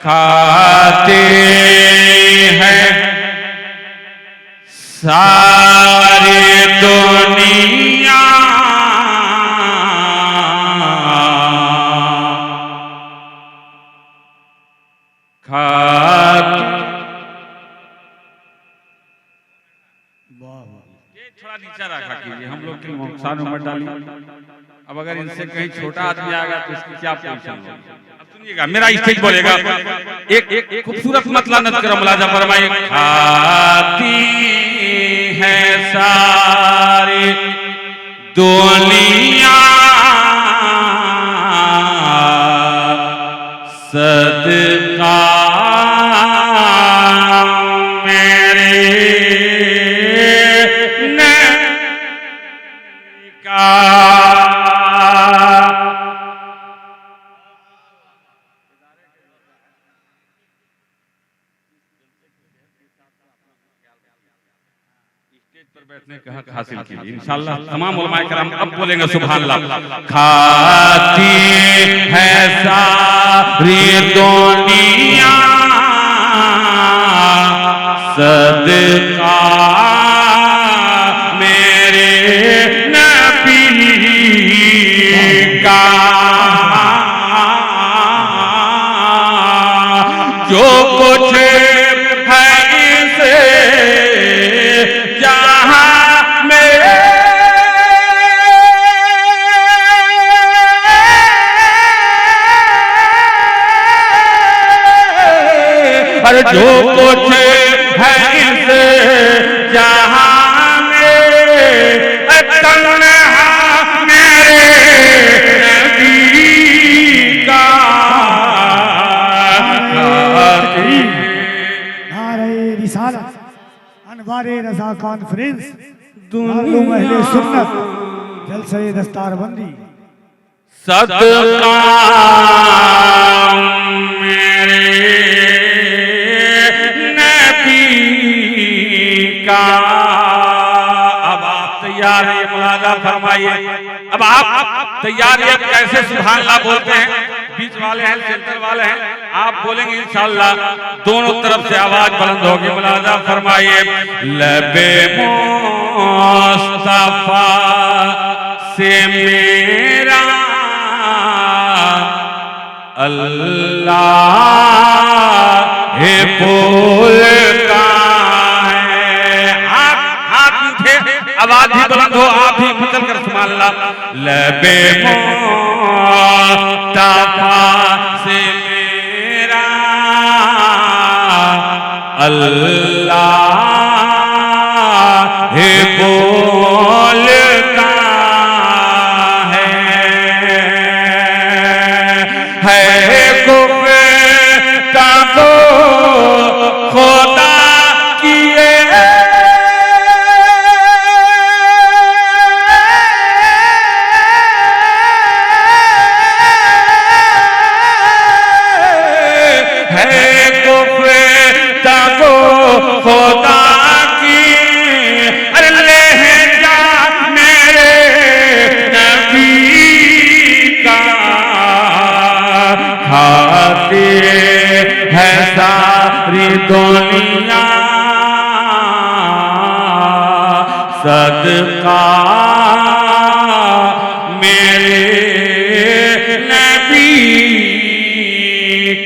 खाते हैं सारे दुनिया खाते। थोड़ा नीचा रखा कीजिए, हम लोग के नुकसान में मत डालिए। अब अगर इनसे कहीं छोटा आदमी आ गया तो इसकी क्या पोजीशन होगी? अब सुनिएगा, मेरा स्टेज बोलेगा। एक खूबसूरत मतला नद कर मुलाजा फरमाइए। खाती है सारी दुनिया सदका बैठने का हक हासिल कीजिए इंशाअल्लाह। तमाम उलमाए कराम अब बोलेंगे सुभान अल्लाह। खाती है सारी दुनिया सदका मेरे नबी का, जो कुछ है इसे जो कुछ है इस जहां में तन्हा मेरे नबी का। नारे रिसालत अनवारे रज़ा कॉन्फ्रेंस मालूम अहले सुन्नत जलसे दस्तारबंदी सदका मेरे का। अब आप तैयार हैं? मुलाजा फरमाइए। अब आप तैयार हैं? कैसे सुभान अल्लाह बोलते हैं? बीच वाले हैं, सेंटर वाले हैं, आप बोलेंगे इंशाअल्लाह। दोनों तरफ से आवाज बुलंद होगी। मुलाजा फरमाइए। लबे मुस्तफा से मेरा अल्लाह है बोलता, आवाज भी बुलंद हो, आप भी मचल कर सुभान अल्लाह। लबे मुस्तफा से मेरा अल्लाह है बोलता है गुफ्ता को खुदा किए खुदा की। अरे ले जा मेरे नबी का। खाते है सारी दुनिया सदका मेरे नबी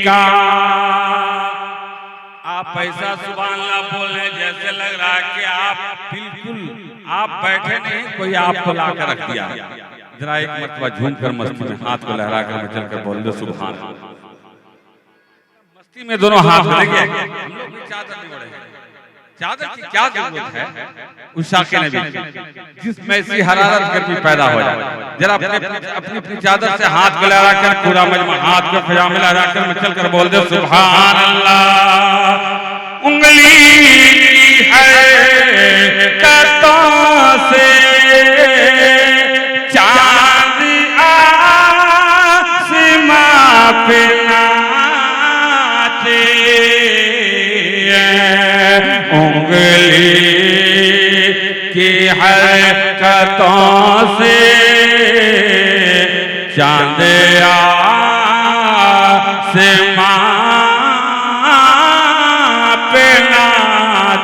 का। आप ऐसा सुभान अल्लाह बोल रहे हैं जैसे लग रहा है कि आप बिल्कुल आप बैठे नहीं, कोई आपको ला कर रख दिया। जरा एक मरतबा झूम कर मस्ती में हाथ को लहरा कर मचल कर बोल दो सुभान। मस्ती में दोनों हाथ लगे। हम लोग भी चादर नहीं ओढ़े, चादर की क्या जरूरत है उस शाखे नबी जिसमें ऐसी हरारत गर्मी पैदा हो जाए। जरा अपनी अपनी चादर से हाथ को लहरा कर पूरा मजमा हाथ को फिजा में लहरा कर मचल कर बोल दे सुभान अल्लाह। उंगली है कतों से चांद आसमां पे नाचे, उंगली की हरकतों से चांद आसमां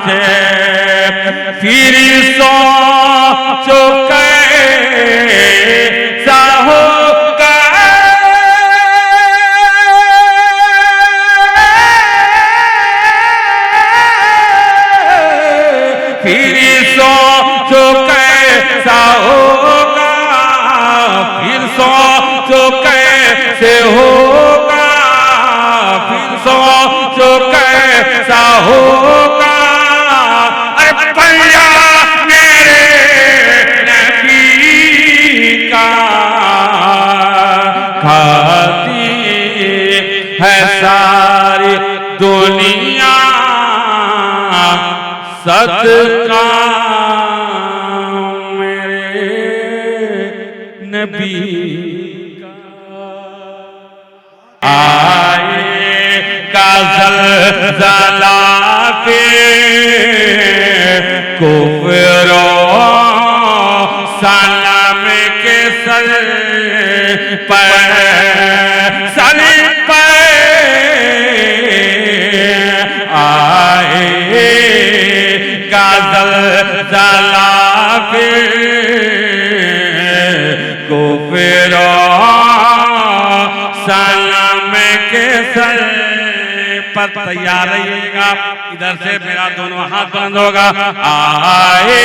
के फिर सोचो कैसा होगा फिर सोचो कैसा होगा फिर सोचो कैसे होगा फिर सोचो कैसा होगा अरे भैया मेरे नबी का खाती है सारी दुनिया सदका मेरे नबी का आएगा ज़लज़ला पे कुफ्र सलाम के सर पर आएगा ज़लज़ला पे कुफ्र सलाम के सर पर तैयार रहिएगा इधर से मेरा दोनों हाथ बंद होगा आएगा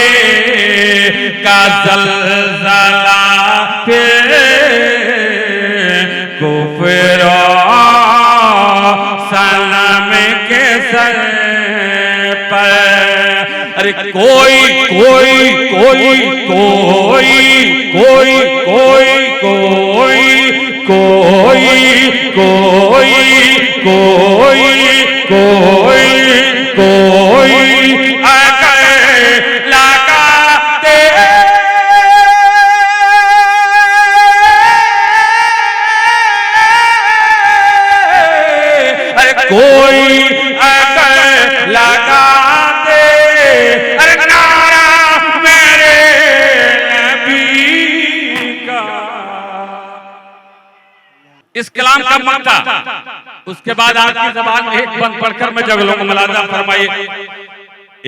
ज़लज़ला पे कुफ्र सलाम के सर पर अरे कोई कोई कोई कोई कोई कोई कोई कोई कोई कोई कोई कोई अगर लगाते अरे कोई अगर लगाते अरे नारा मेरे नबी का इस कलाम का मक्ता उसके बाद आपकी ज़बान में एक बंद पढ़कर मैं जगलों को मुलाजा फरमाइए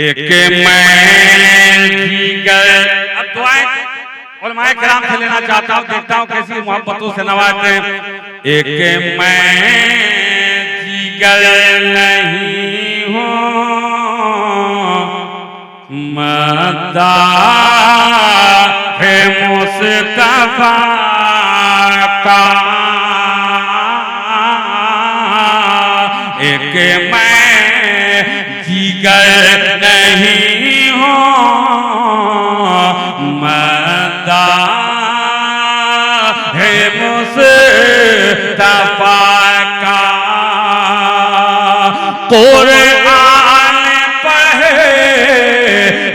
एक मैं जिगर अब दुआएं उलमाए किराम से लेना चाहता हूँ देखता हूँ कैसी मोहब्बतों से नवाजते हैं एक मैं जिगर नहीं हूँ मदा है मुस्तफा का एक मैं जिगर नहीं हूँ मदा है मुस्तफा का कुरान पढ़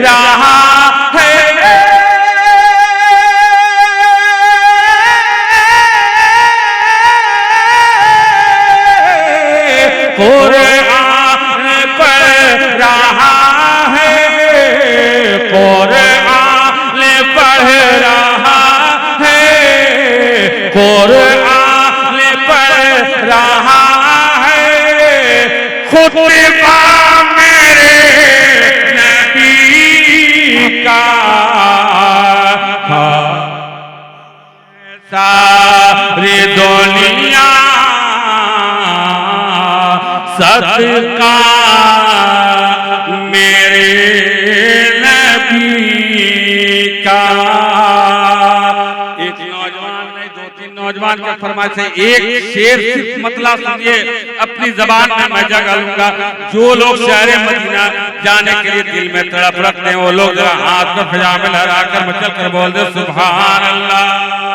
रहा है कुरान पढ़ रहा है कुरान पढ़ रहा है कुरान पढ़ रहा है खुतबा मेरे नबी का सारी दुनिया सदका मेरे नबी का एक नौजवान ने दो तीन नौजवान के फरमाइश से एक शेर सिर्फ मतलब सुनिए अपनी ज़बान में मैं जगह लूंगा जो लोग शहर मदीना जाने के लिए दिल में तड़प रखते हैं वो लोग जरा हाथ को फिजा में लहराकर मचल कर बोल दे सुभान अल्लाह